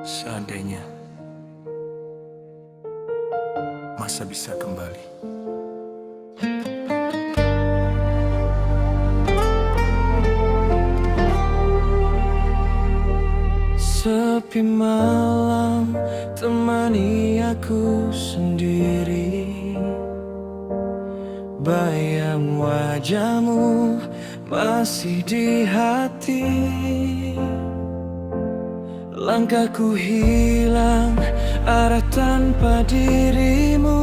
Seandainya masa bisa kembali. Sepi malam, temani aku sendiri. Bayang wajahmu masih di hati. Langkahku hilang arah tanpa dirimu.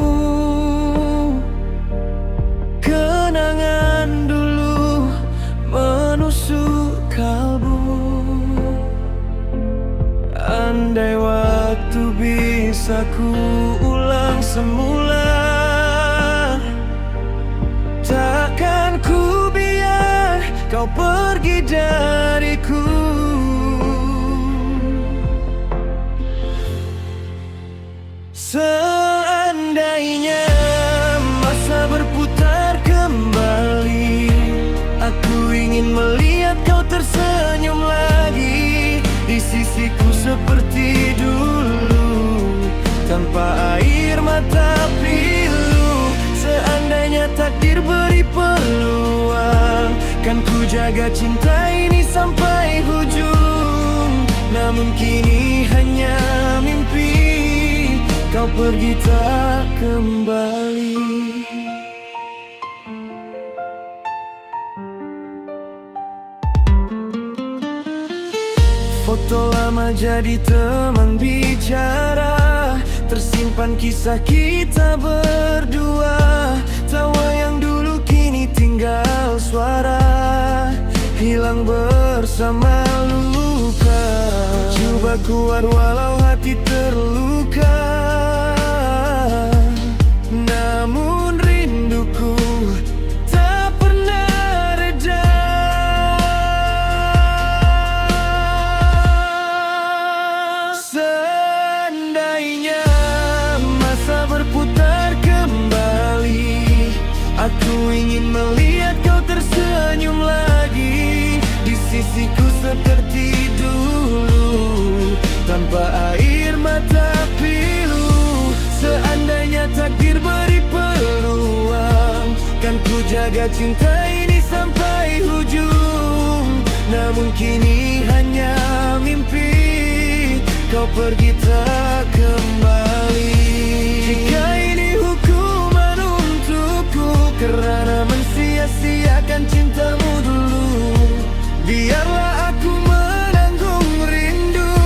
Kenangan dulu menusuk kalbu. Andai waktu bisa ku ulang semula, takkan ku biar kau pergi dariku. Seandainya masa berputar kembali, aku ingin melihat kau tersenyum lagi di sisiku seperti dulu, tanpa air mata pilu. Seandainya takdir beri peluang, kan ku jaga cinta ini sampai hujung. Namun kini hanya mimpi, kau pergi tak kembali. Foto lama jadi teman bicara, tersimpan kisah kita berdua. Tawa yang dulu kini tinggal suara, hilang bersama luka. Coba kuat walau hati terluka, namun rinduku tak pernah reda. Seandainya masa berputar kembali, aku ingin melihat kau tersenyum lagi di sisiku seperti dulu, tanpa air mata pilu. Seandainya takdir beri peluang, kan ku jaga cinta ini sampai hujung. Namun kini hanya mimpi, kau pergi tak kembali. Jika ini hukuman untukku karena mensia-siakan cintamu dulu, biarlah aku menanggung rindu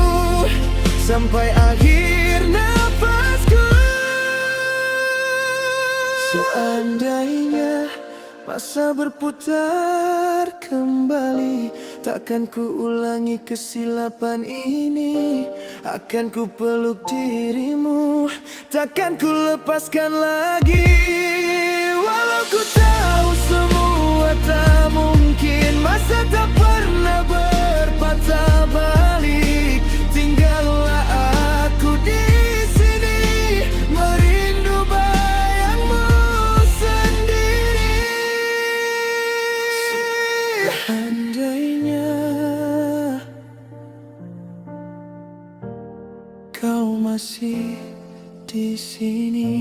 sampai akhir nafasku. Seandainya masa berputar kembali, takkan ku ulangi kesilapan ini. Akan ku peluk dirimu, takkan ku lepaskan lagi. Walau ku tahu semua tak mungkin, masa tak pernah berpatah balik. Tinggallah aku di sini, merindu bayangmu sendiri. Seandainya kau masih di sini.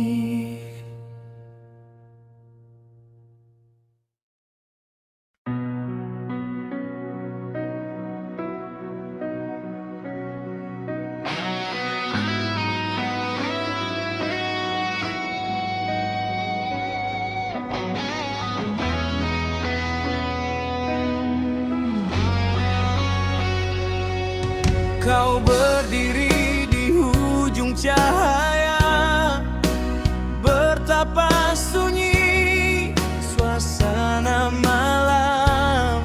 Kau berdiri di ujung cahaya, betapa sunyi suasana malam.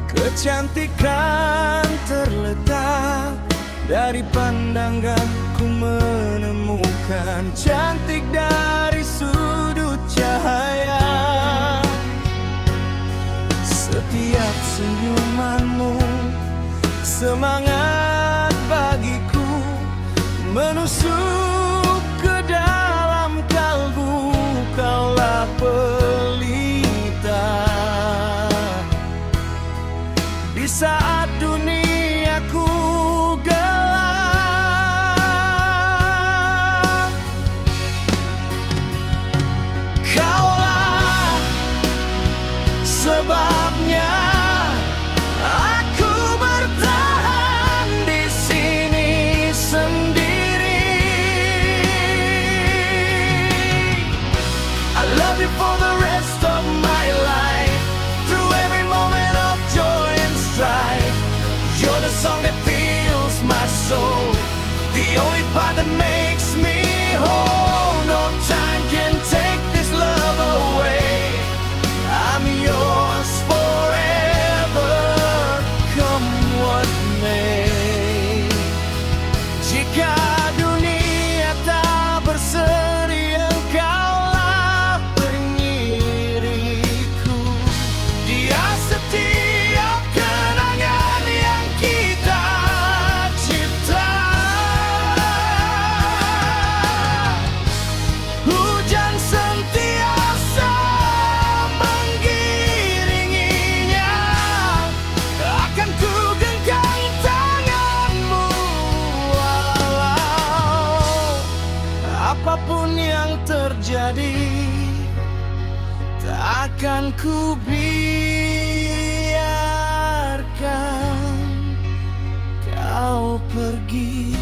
Kecantikan terletak dari pandanganku, menemukan cantik dari sudut cahaya. Setiap senyumanmu semangat bagiku, menusuk ke dalam kalbu. Kaulah pelita di saat duniaku gelap. song that fills my soul, the only part that makes me whole. No time can take this love away. I'm yours forever, come what may. Jika dunia tak berseri, Engkaulah penyiriku. Dia setiap kenangan yang kita cipta. Hujan sentiasa mengiringinya, akan ku genggam tanganmu walau apapun yang terjadi. Takkan ku biarkan kau pergi.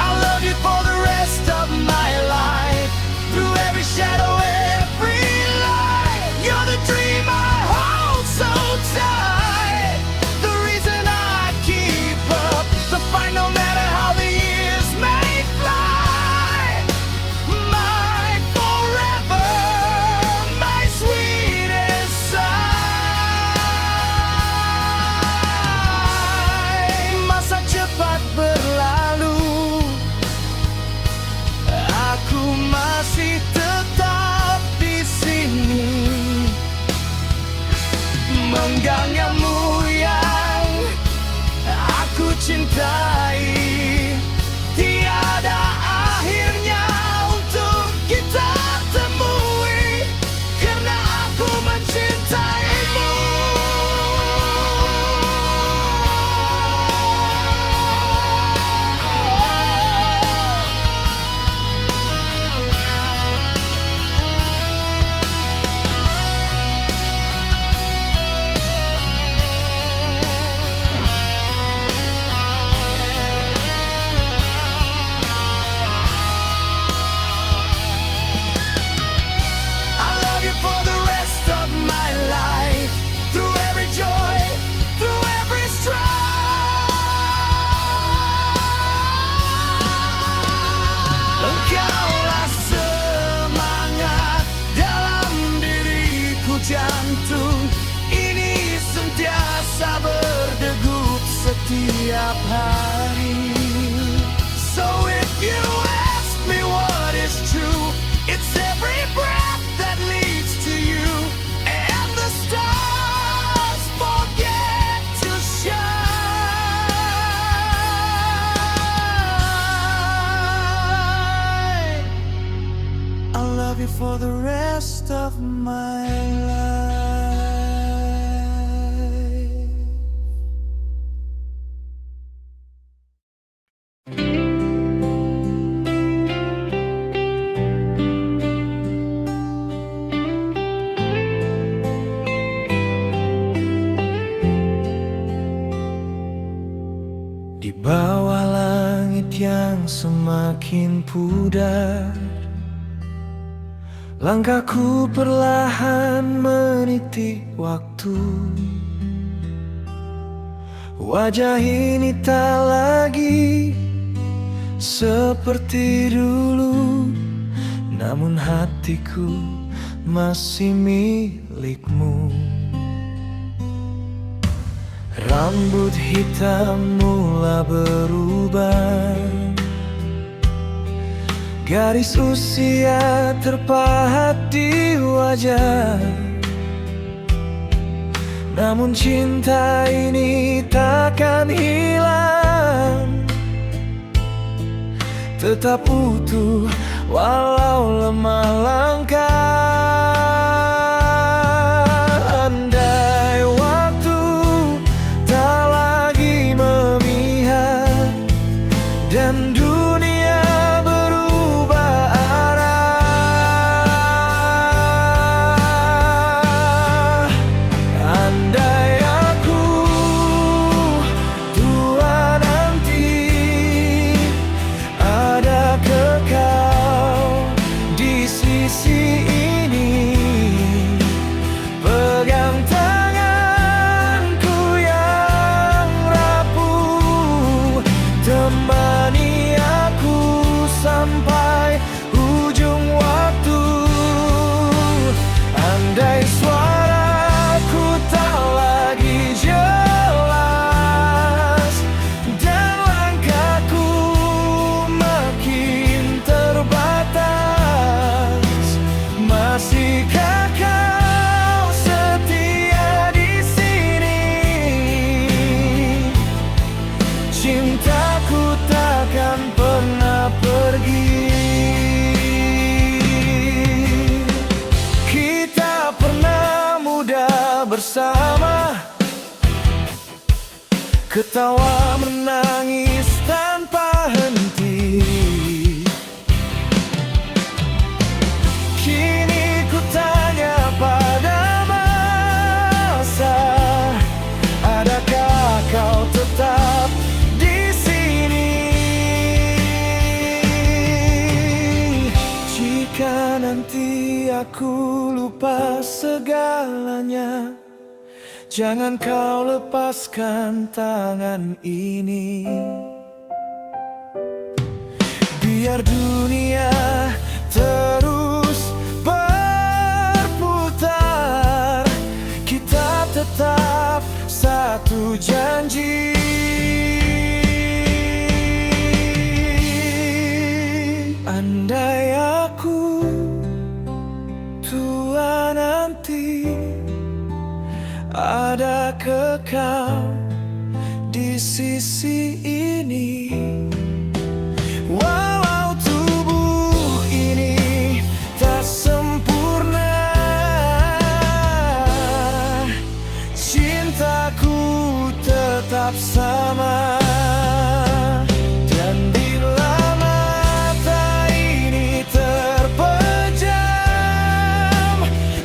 I love you for the rest of my life, through every shadow, every light. You're the dream I hold so tight, the reason I keep up the fight, no matter how the years may fly. My forever, my sweetest sigh. Masa cepat berlalu, aku masih tetap di sini, menggenggammu yang aku cintai. Tiada akhirnya untuk kita temui, karena aku mencintaimu. I love you for the rest of my life, through every joy, through every strife. Engkaulah semangat dalam diriku, jantung ini sentiasa berdegup setiap hari. So if you ask me what is true, it's every breath that leads to you, and the stars forget to shine. I love you for the rest of my life. Di bawah langit yang semakin pudar, langkahku perlahan meniti waktu. Wajah ini tak lagi seperti dulu, namun hatiku masih milikmu. Rambut hitam mula berubah, garis usia terpahat di wajah. Namun cinta ini takkan hilang, tetap utuh walau lemah langkah. Andai waktu tak lagi memihak dan dunia berubah arah, andai aku tua nanti, ada kekal di sisi ini. Ketawa menangis tanpa henti. Kini ku tanya pada masa, adakah kau tetap di sini? Jika nanti aku lupa segalanya, jangan kau lepaskan tangan ini. Biar dunia terus berputar, kita tetap satu janji. Andai aku tua nanti, ada kekal di sisi ini. Walau tubuh ini tak sempurna, cintaku tetap sama. Dan bila mata ini terpejam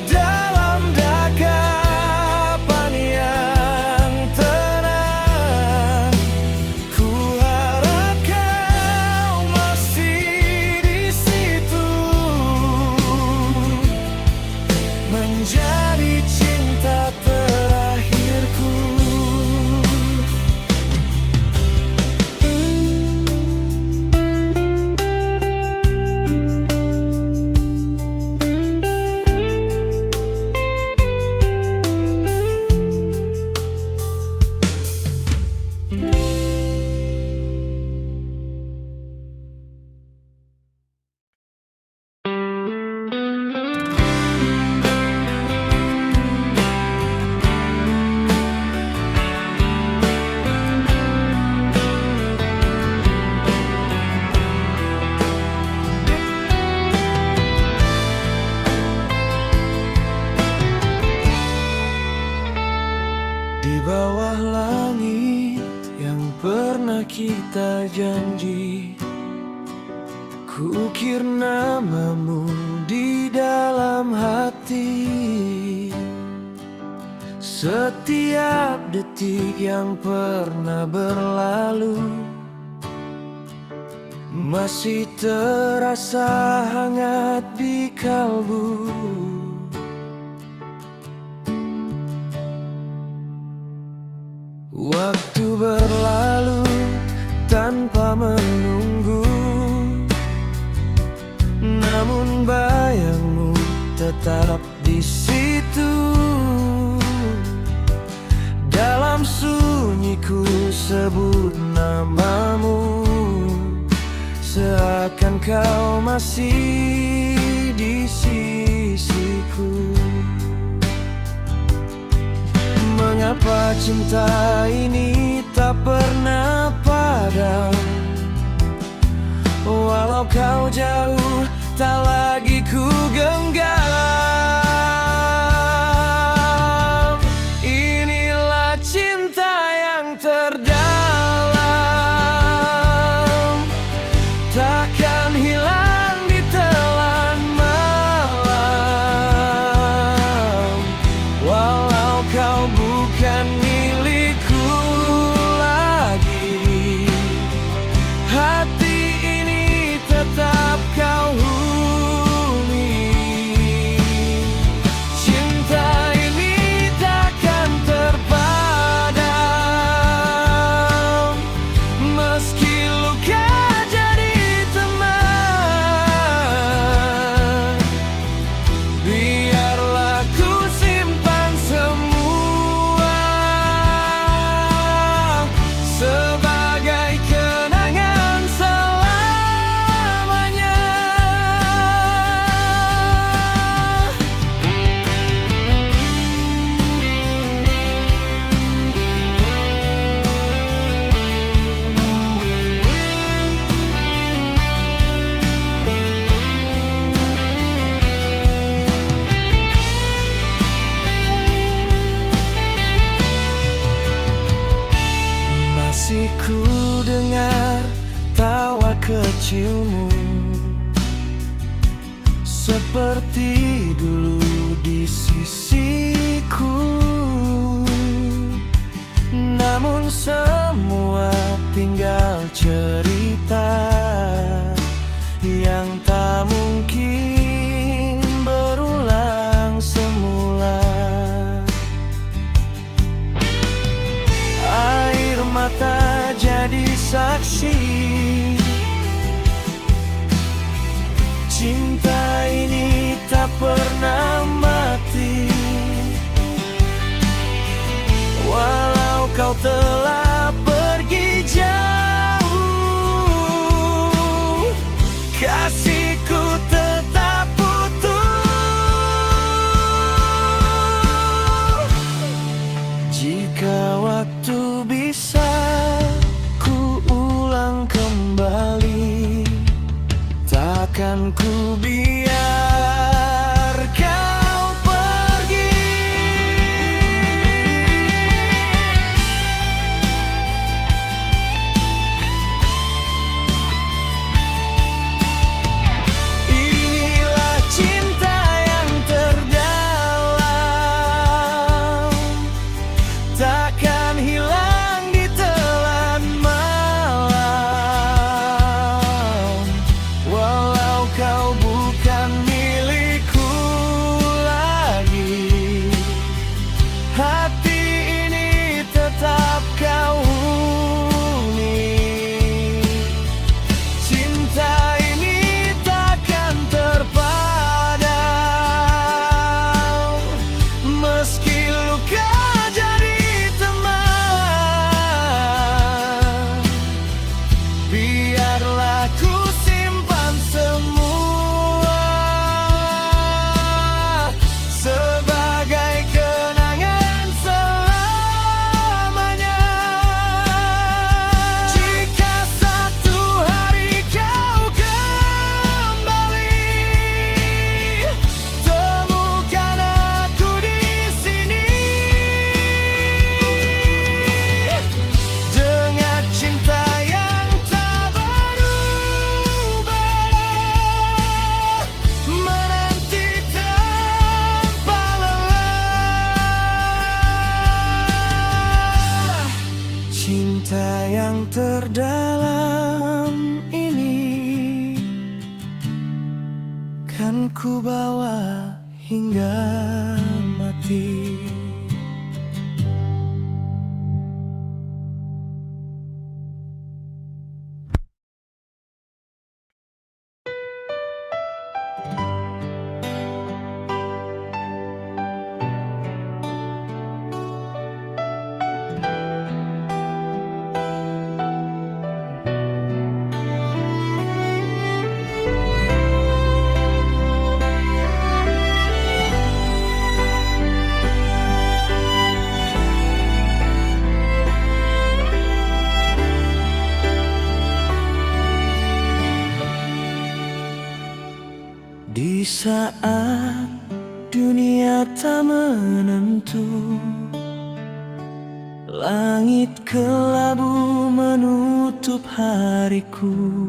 dalam dakapan yang tenang, ku harap kau masih di situ, menjadi cinta terakhirku. Di bawah langit yang pernah kita janji, ku ukir namamu di dalam hati. Setiap detik yang pernah berlalu masih terasa hangat di kalbu. Waktu berlalu tanpa menunggu, namun bayangmu tetap di situ. Dalam sunyiku sebut namamu, seakan kau masih di sisiku. Mengapa cinta ini tak pernah padam? Walau kau jauh, tak lagi ku genggam. Inilah cinta yang terdalam, takkan hilang di telan malam. Walau kau bukan milikku lagi, hati ini tetap kau huni. Cinta ini takkan terpadam, meski luka jadi teman. Biarlah ku simpan semua kecilmu, seperti dulu di sisiku. Namun semua tinggal cerita yang tak mungkin berulang semula. Air mata jadi saksi, cinta ini tak pernah mati. Walau kau telah pergi jauh, kasihku tetap utuh. Jika waktu bisa ku ulang kembali, takkan ku biar kau pergi. Inilah cinta yang terdalam, takkan hilang di telan malam. Walau kau bukan milikku lagi, hati ini tetap kau huni. Cinta ini takkan terpadam, meski luka jadi teman. Biarlah ku simpan semua sebagai kenangan selamanya. Jika satu hari kau kembali, temukan aku di sini dengan cinta yang tak berubah, menanti tanpa lelah. Cinta yang terdalam ini kan ku bawa hingga mati. Di saat dunia tak menentu, langit kelabu menutup hariku,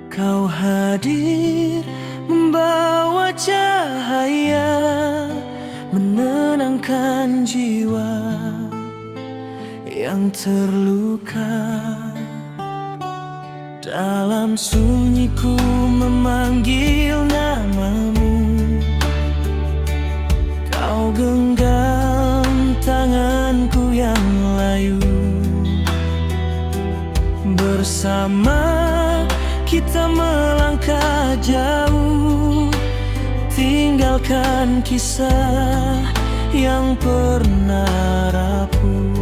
kau hadir membawa cahaya, menenangkan jiwa yang terluka. Dalam sunyiku memanggil namamu, kau genggam tanganku yang layu. Bersama kita melangkah jauh, tinggalkan kisah yang pernah rapuh.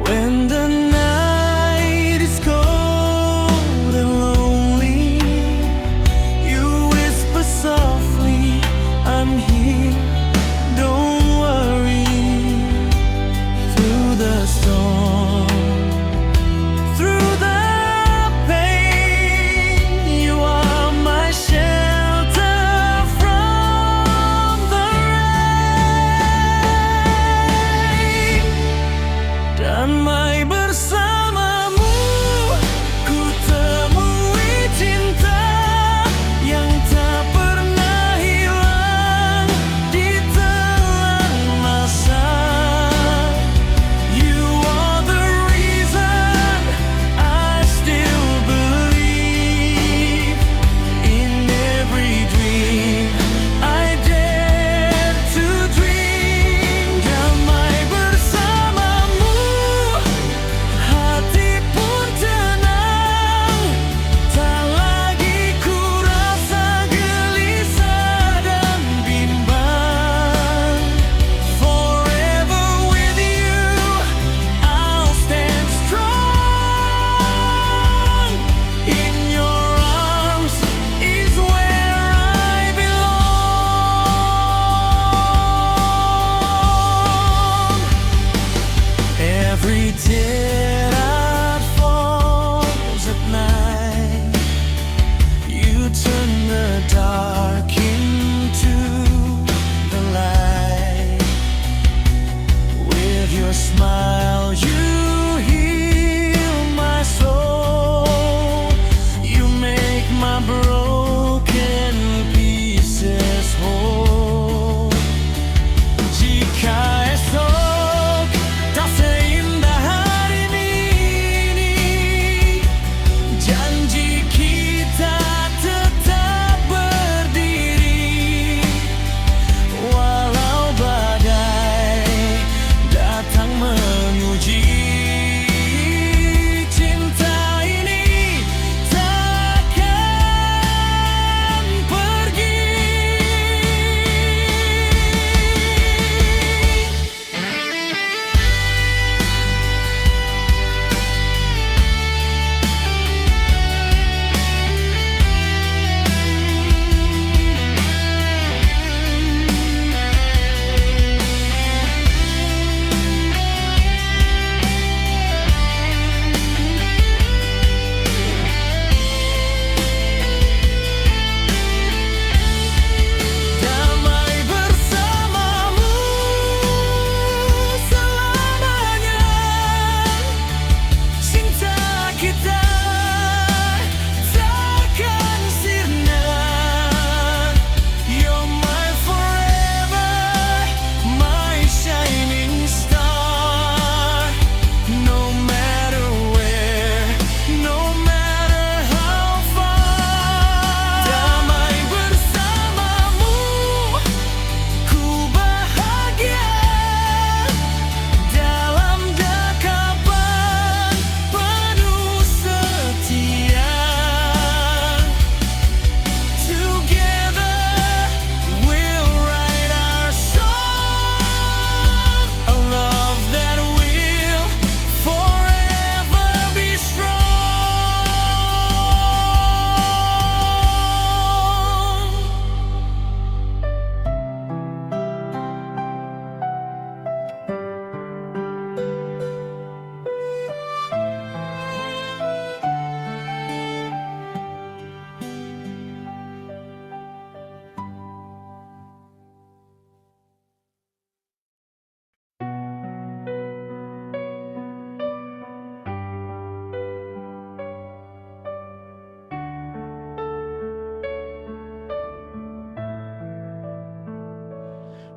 When the night is cold and lonely, you whisper softly, I'm here, don't worry. Through the storm, through the pain, you are my shelter from the rain.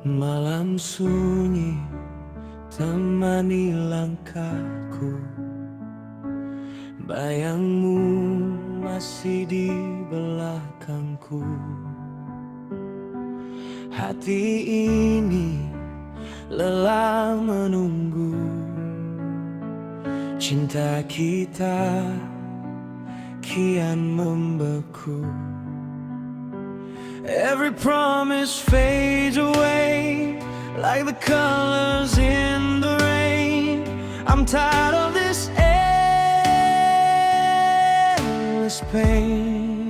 Malam sunyi temani langkahku, bayangmu masih di belakangku. Hati ini lelah menunggu, cinta kita kian membeku. Every promise fades away like the colors in the rain. I'm tired of this endless pain.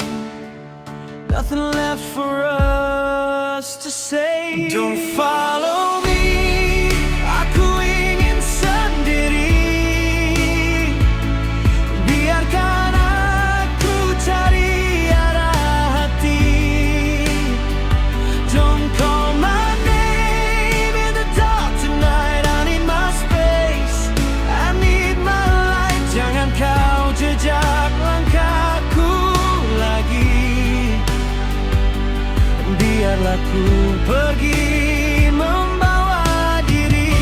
Nothing left for us to say. Don't follow me, aku ingin sendiri. Biarkan aku cari arah hati. Don't call my name in the dark tonight. I need my space, I need my light. Jangan kau jejak langkahku lagi. Biarlah ku pergi membawa diri.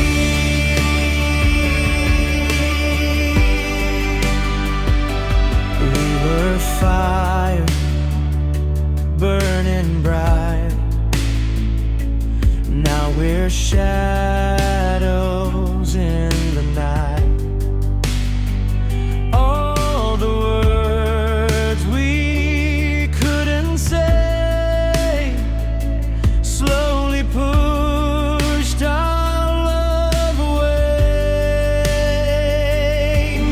We were fire, burning bright. Now we're shadows in the night. All the words we couldn't say slowly pushed our love away.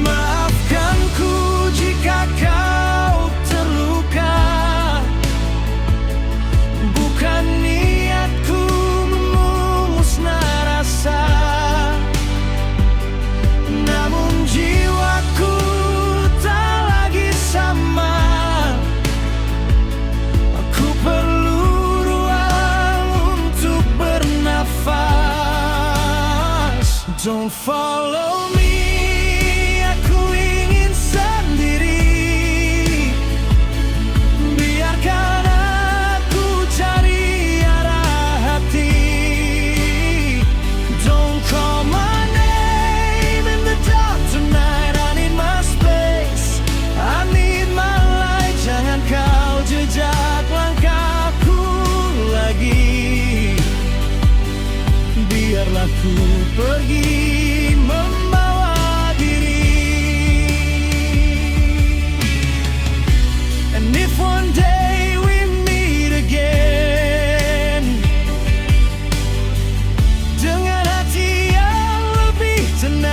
Maafkanku jika kau terluka, bukan niatku memusnah rasa. Namun jiwaku tak lagi sama. Aku perlu ruang untuk bernafas. Don't follow me, aku ingin sendiri. Biarkan aku cari arah hati. Don't call my name in the dark tonight. I need my space, I need my light. Jangan kau jejak langkahku lagi. Biarlah ku pergi membawa diri. And if one day we meet again, dengan hati yang lebih tenang,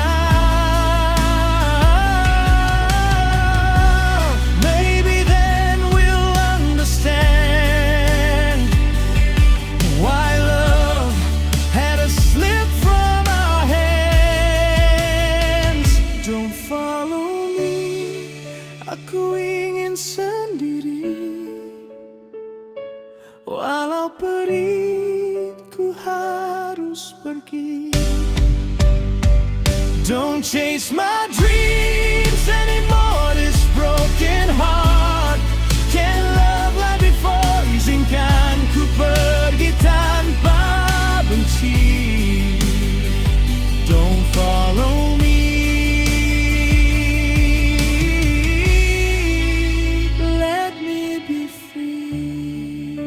maybe then we'll understand why love had to slip from our hands. Don't follow me, aku ingin sendiri. Walau peritku harus pergi. Don't chase my dreams anymore, this broken heart can't love like before. Izinkan ku pergi tanpa benci. Don't follow me, let me be free.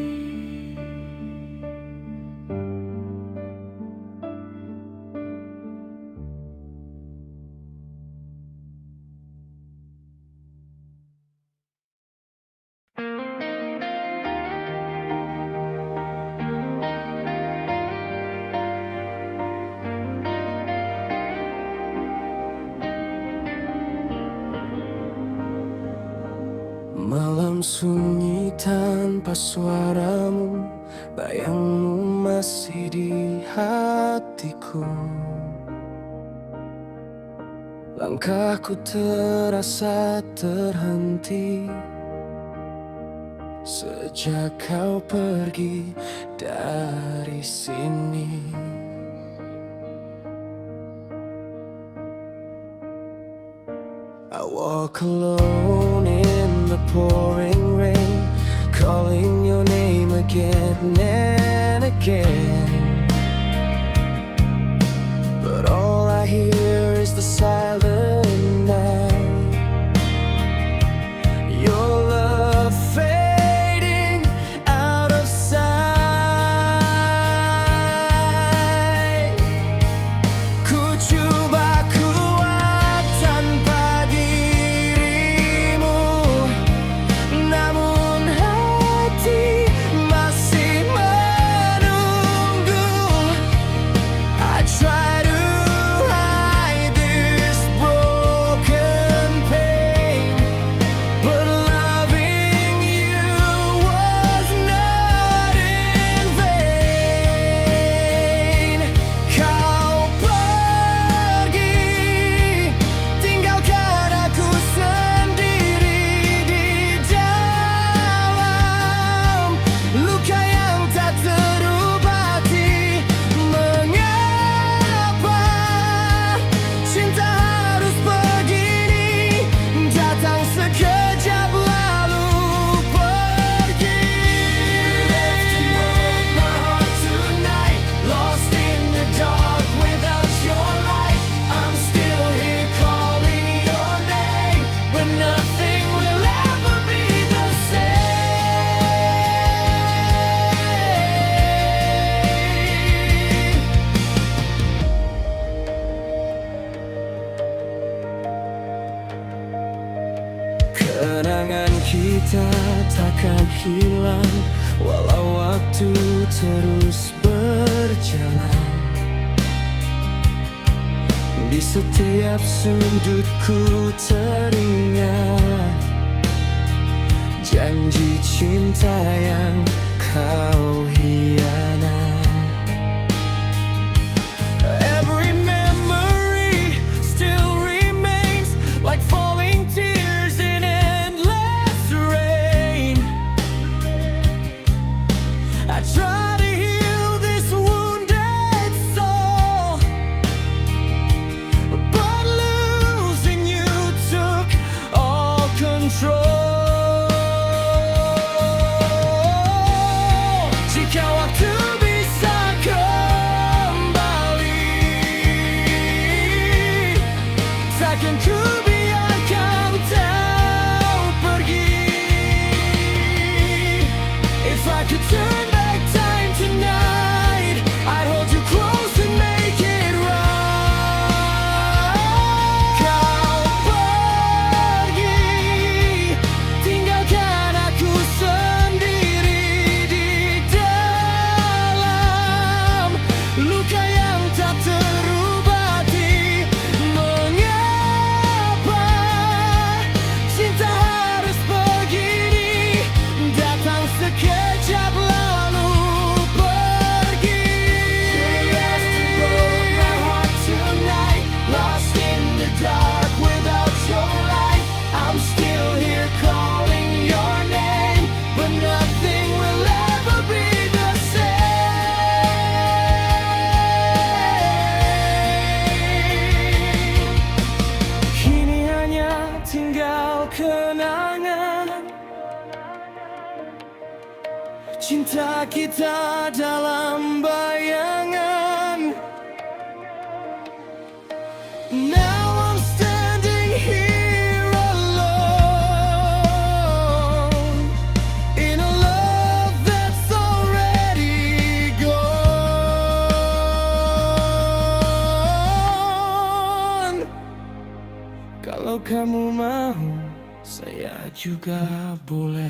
Malam sunyi tanpa suaramu, bayangmu masih di hatiku. Langkahku terasa terhenti sejak kau pergi dari sini. I walk alone in the pouring rain, calling your name again and again. kita takkan hilang, walau waktu terus berjalan. Di setiap sudutku teringat janji cinta yang kau hianat. Every memory still remains like falling tears in endless rain. I try to heal this wounded soul, but losing you took all control. Jika waktu bisa kembali, takkan ku biarkan kau pergi. If I could turn back time tonight, I'd hold you close and make it right. Kau pergi, tinggalkan aku sendiri di dalam luka yang tak terobati. Mengapa cinta harus begini, datang sekejap lalu pergi. Curious to broke my heart tonight, lost in the dark without your light. I'm still here calling your name, but nothing will ever be the same. Kini hanya tinggal kenangan cinta kita dalam bayangan. Now I'm standing here alone in a love that's already gone. Kalau kamu mau, saya juga boleh.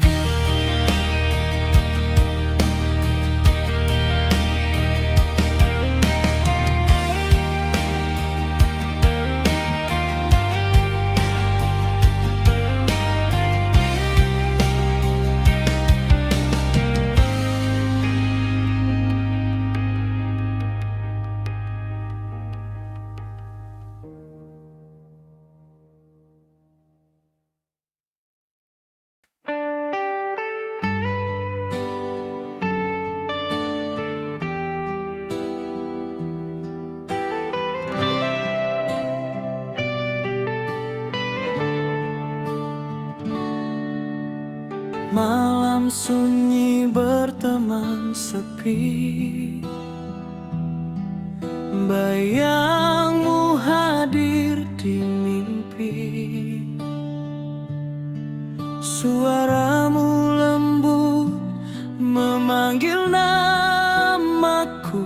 Malam sunyi berteman sepi, bayangmu hadir di mimpi. Suaramu lembut memanggil namaku,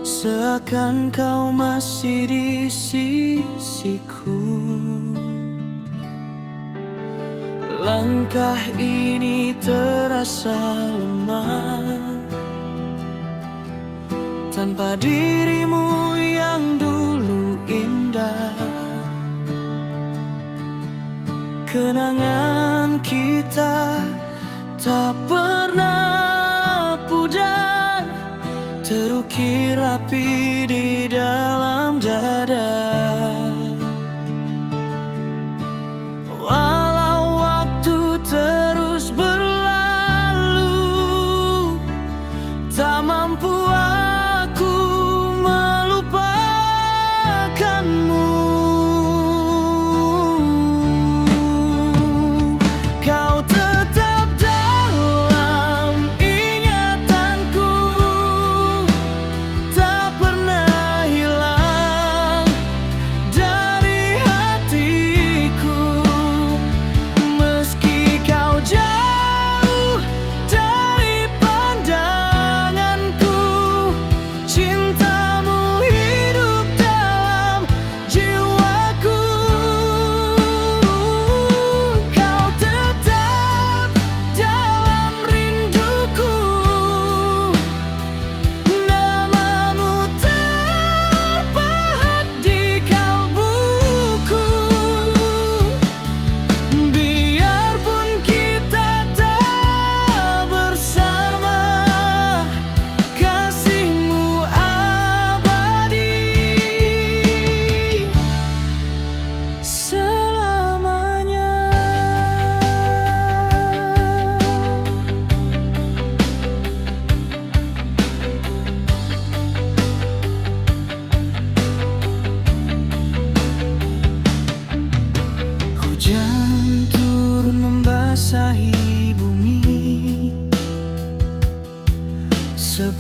seakan kau masih di sisiku. Langkah ini terasa lemah tanpa dirimu yang dulu indah. Kenangan kita tak pernah pudar, terukir rapi di dalam dada. Terus berlalu, tak mampu aku melupakanmu. Kau tetap dalam ingatanku, tak pernah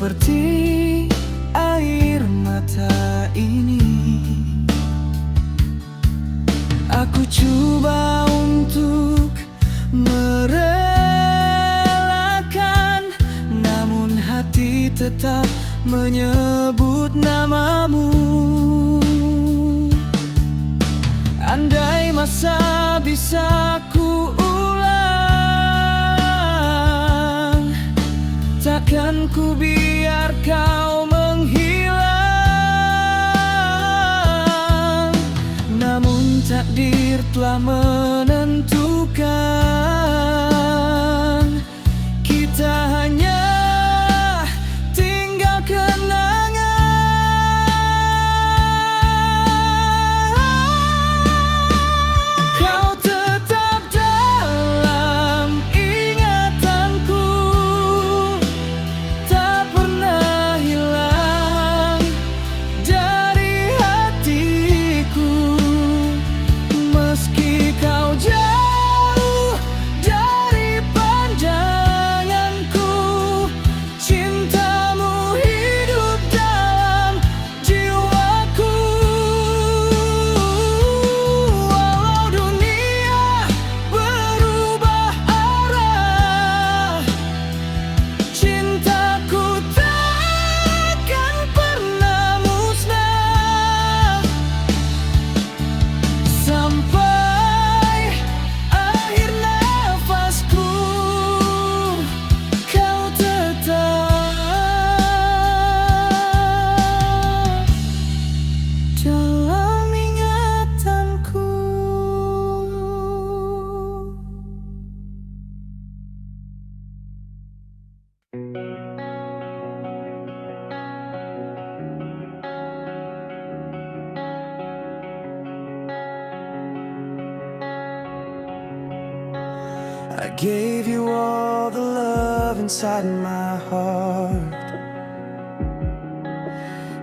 seperti air mata ini. Aku coba untuk merelakan, namun hati tetap menyebut namamu. Andai masa bisa ku ulang, takkan ku biar kau menghilang. Namun takdir telah menentukan, kita hanya tinggal kenangan. Kau tetap dalam ingatanku, tak pernah hilang dari hatiku. Meski kau jauh dari pandanganku, cintamu hidup dalam jiwaku. Walau dunia berubah arah, cintaku takkan pernah musnah. Sampai akhir nafasku, kau tetap dalam ingatanku. I gave you all the love inside my heart.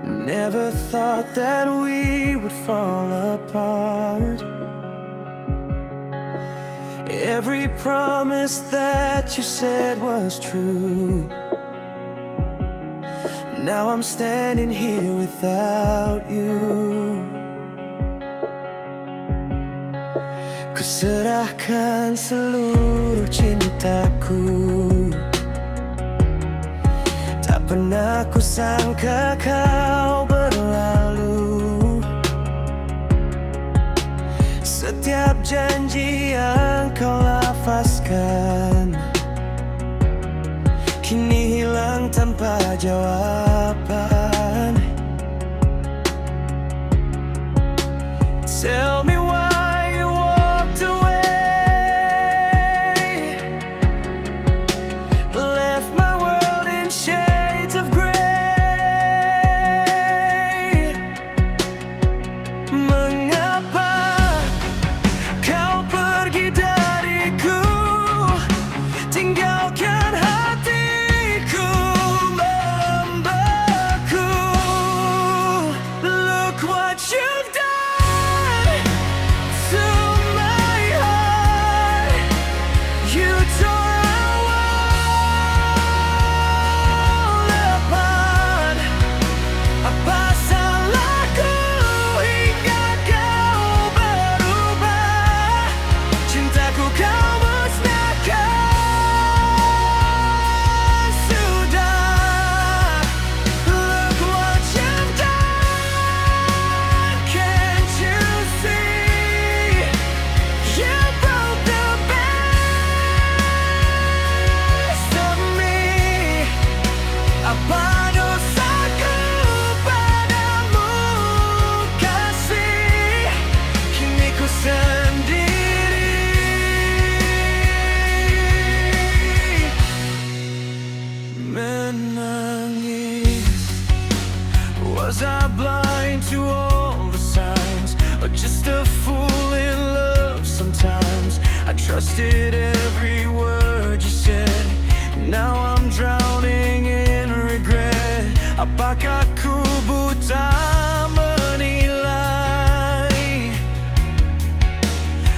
Never thought that we would fall apart. Every promise that you said was true. Now I'm standing here without you. Kuserahkan seluruh cintaku, tak pernah kusangka kau berlalu. Setiap janji yang kau lafazkan kini hilang tanpa jawaban. Tell me why you walked away, left my world in shades of gray. Mengapa kau pergi dariku, tinggalkan hatiku membeku. Look what you've done to my heart. You tore our world apart. Apa salahku hingga kau berubah? Cintaku kau musnahkan sudah. Look what you've done, can't you see? You broke the best of me. Apa dosaku padamu, kasih? Kini ku sendiri menangis. Was I blind to all the signs, or just a fool in love sometimes? I trusted every word you said. Now I'm drowning in regret. Apakah ku buta menilai,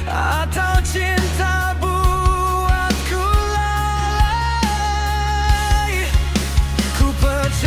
atau cinta buatku lalai? Ku percaya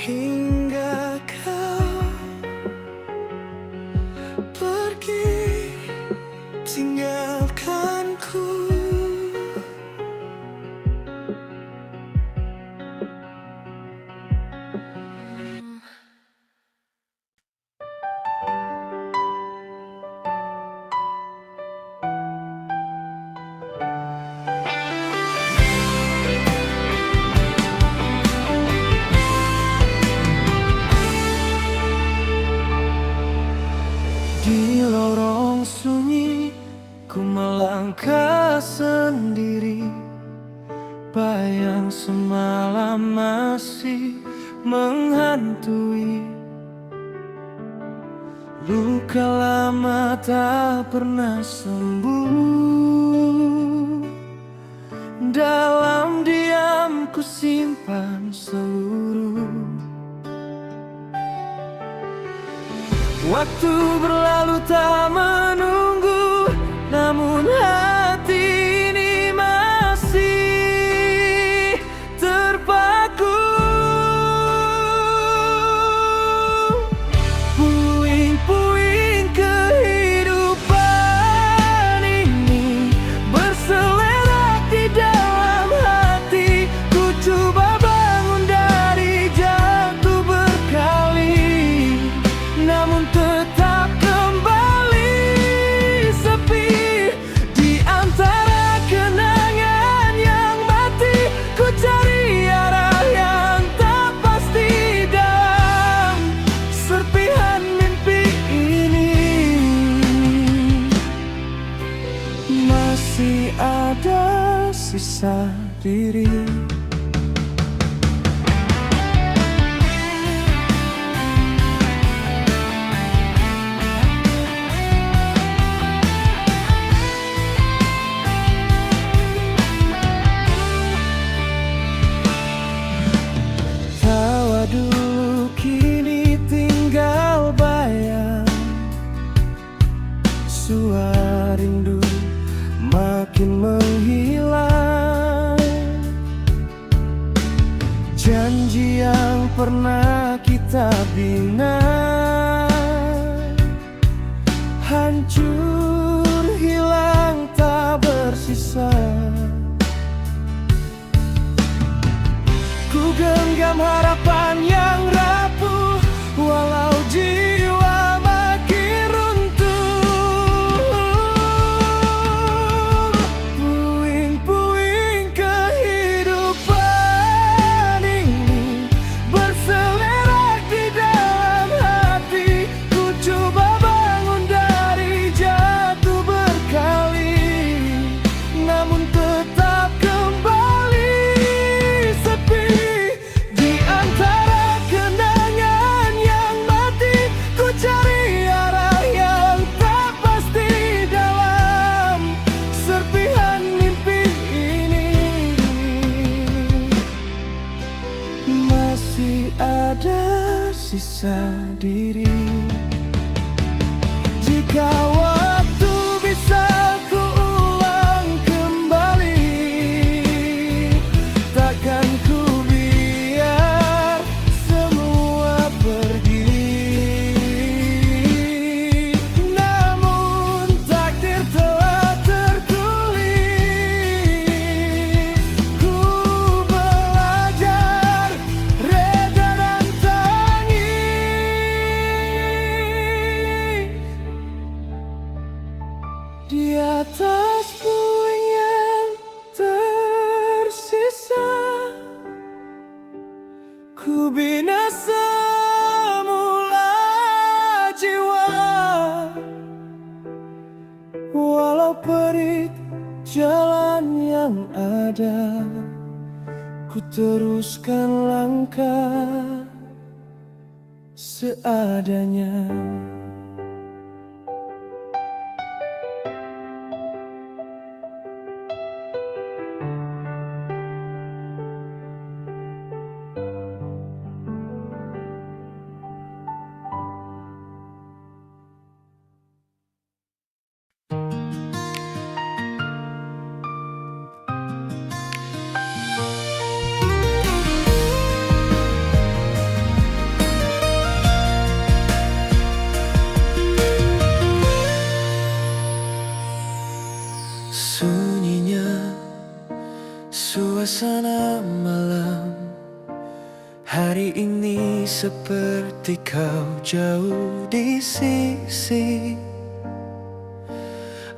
hingga kau pergi tinggalkanku. Di lorong sunyi ku melangkah sendiri, bayang semalam masih menghantui. Luka lama tak pernah sembuh, dalam diam ku simpan seluruh. Waktu berlalu tak menunggu, namun hati ini masih terpaku. Puing-puing kehidupan ini berselerak di dalam hati. Ku coba bangun dari jatuh berkali, namun tetap kembali sepi. Di antara kenangan yang mati, ku cari arah yang tak pasti dalam serpihan mimpi ini. Masih ada sisa diri. Tawa dulu kini tinggal bayang, suara rindu makin menghilang. Janji yang pernah kita bina hancur, hilang tak bersisa. Ku genggam harapan yang rapuh, walau jiwa makin runtuh. Puing-puing kehidupan ini berselerak di dalam hati. Ku coba bangun dari jatuh berkali, namun tetap kembali sepi. Di antara kenangan yang mati, ku cari arah yang tak pasti dalam serpihan mimpi ini. Masih ada sisa diri. Jika waktu bisa ku ulang kembali, takkan ku biar semua pergi. Namun takdir telah tertulis, ku belajar reda dan tangis. Di atas puing yang tersisa, ku bina semula jiwa. Walau perih jalan yang ada, ku teruskan langkah seadanya. Hari ini seperti kau jauh di sisi.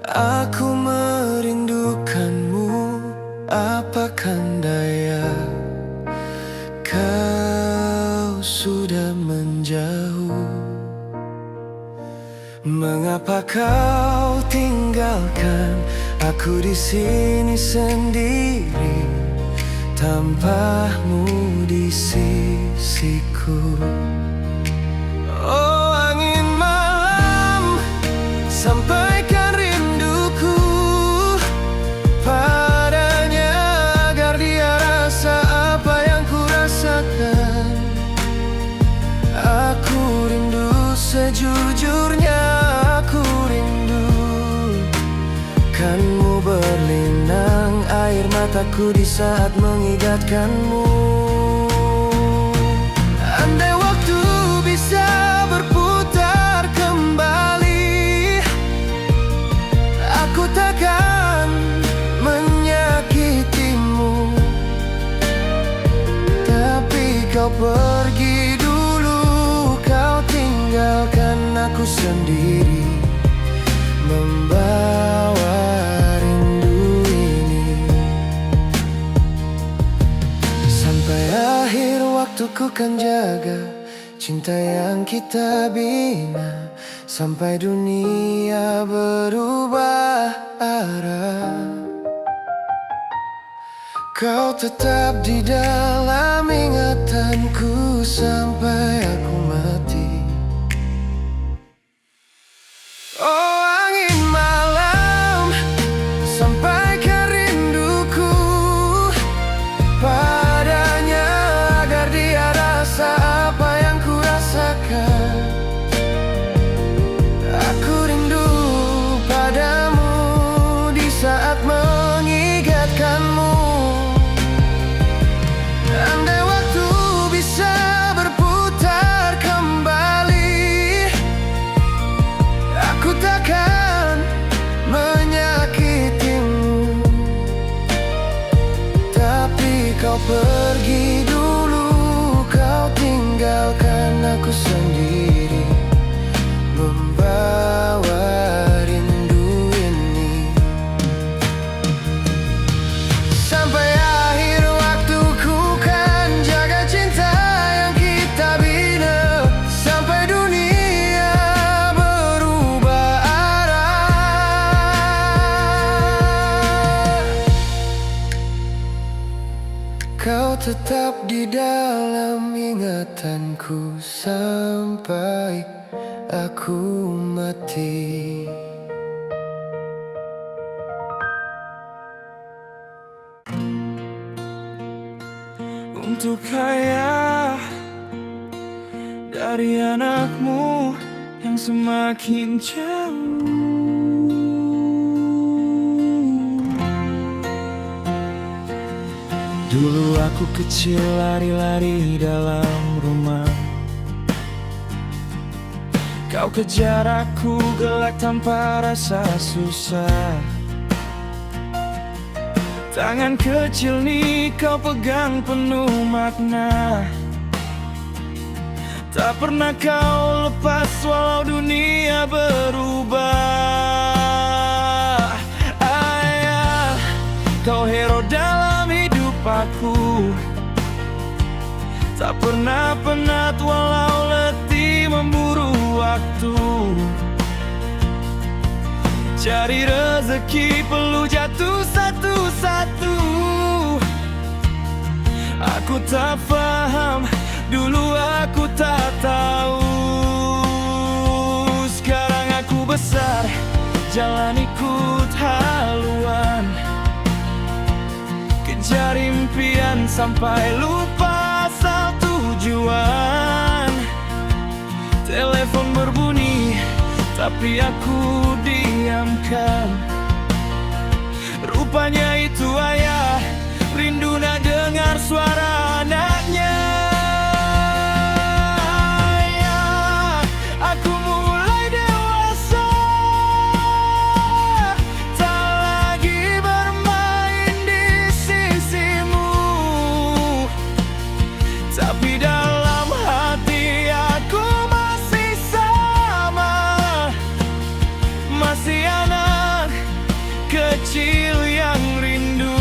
Aku merindukanmu, apakan daya, kau sudah menjauh. Mengapa kau tinggalkan aku di sini sendiri, tanpamu di sisiku? Oh angin malam, sampaikan rinduku padanya, agar dia rasa apa yang ku rasakan. Aku rindu sejujurnya, aku rindu kanmu berlinang air mataku di saat mengingatkanmu. Andai waktu bisa berputar kembali, aku takkan menyakitimu. Tapi kau pergi dulu, kau tinggalkan aku sendiri, membawa rindu ini. Sampai akhir waktu ku kan jaga cinta yang kita bina, sampai dunia berubah arah. Kau tetap di dalam ingatanku sampai aku mati. Oh angin malam, sampaikan rinduku padanya, agar dia rasa apa yang ku rasakan. Aku rindu padamu di saat mengingatkanmu. Andai waktu bisa berputar kembali, aku takkan menyakitimu. Tapi kau pergi dulu, kau tinggalkan aku sendiri, membawa rindu ini. Sampai akhir waktu ku kan jaga cinta yang kita bina, sampai dunia berubah arah. Kau tetap di dalam ingatanku sampai aku mati. Untuk ayah dari anakmu yang semakin jauh, dulu aku kecil lari-lari dalam rumah, kau kejar aku gelak tanpa rasa susah. Tangan kecil nih kau pegang penuh makna, tak pernah kau lepas walau dunia berubah. Ayah, kau hero dalam hidup aku, tak pernah penat walau letih memburu waktu. Cari rezeki perlu jatuh satu-satu. Aku tak paham, dulu aku tak tahu. Sekarang aku besar, jalan ikut haluan, kejar impian sampai lupa asal tujuan. Telepon berbunyi, tapi aku diamkan. Rupanya itu ayah, rindu nak dengar suara anaknya. Ayah, aku mulai dewasa, tak lagi bermain di sisimu. Tapi dalam hati aku masih sama, masih anak kecil yang rindu.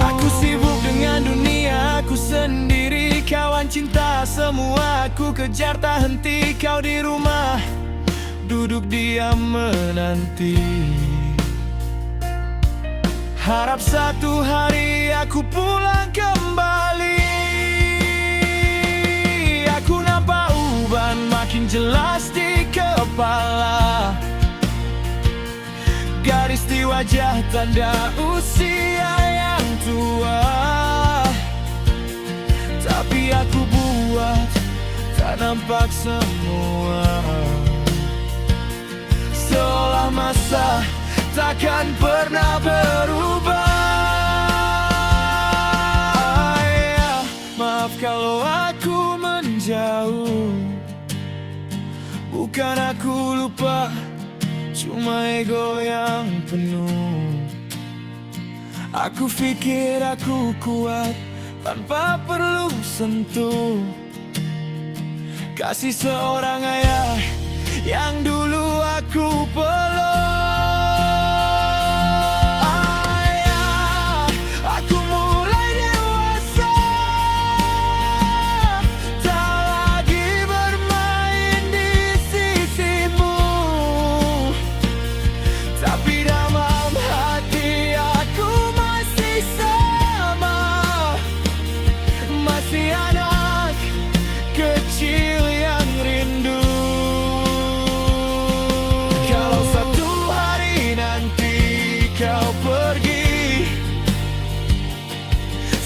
Aku sibuk dengan dunia aku sendiri, kawan cinta semua aku kejar tak henti. Kau di rumah duduk diam menanti, harap satu hari aku pulang kembali. Aku nampak uban makin jelas di kepala, garis di wajah tanda usia yang tua. Tapi aku buat tak nampak semua, seolah masa takkan pernah berubah. Ya, maaf kalau aku menjauh, bukan aku lupa, cuma ego yang penuh. Aku pikir aku kuat tanpa perlu sentuh kasih seorang ayah yang dulu aku peluk. Ayah, aku mulai dewasa, tak lagi bermain di sisimu. Tapi dalam hati aku masih sama, masih anak kecil yang rindu. Kalau satu hari nanti kau pergi,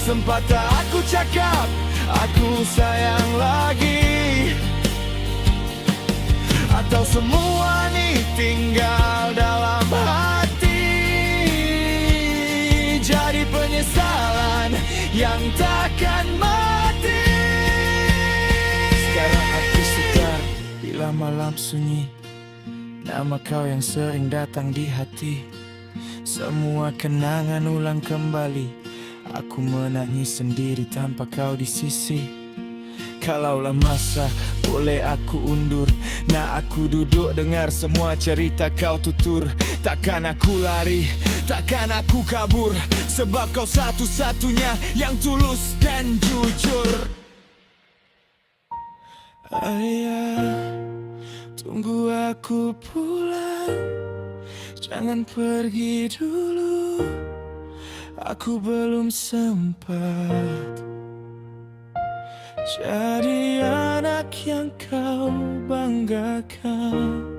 sempat tak aku cakap aku sayang lagi, atau semua ini tinggal dalam hati, jadi penyesalan yang takkan mati. Sekarang aku sedar bila malam sunyi, nama kau yang sering datang di hati. Semua kenangan ulang kembali, aku menangis sendiri tanpa kau di sisi. Kalaulah masa boleh aku undur, nah aku duduk dengar semua cerita kau tutur. Takkan aku lari, takkan aku kabur, sebab kau satu-satunya yang tulus dan jujur. Ayah, tunggu aku pulang, jangan pergi dulu, aku belum sempat jadi anak yang kau banggakan.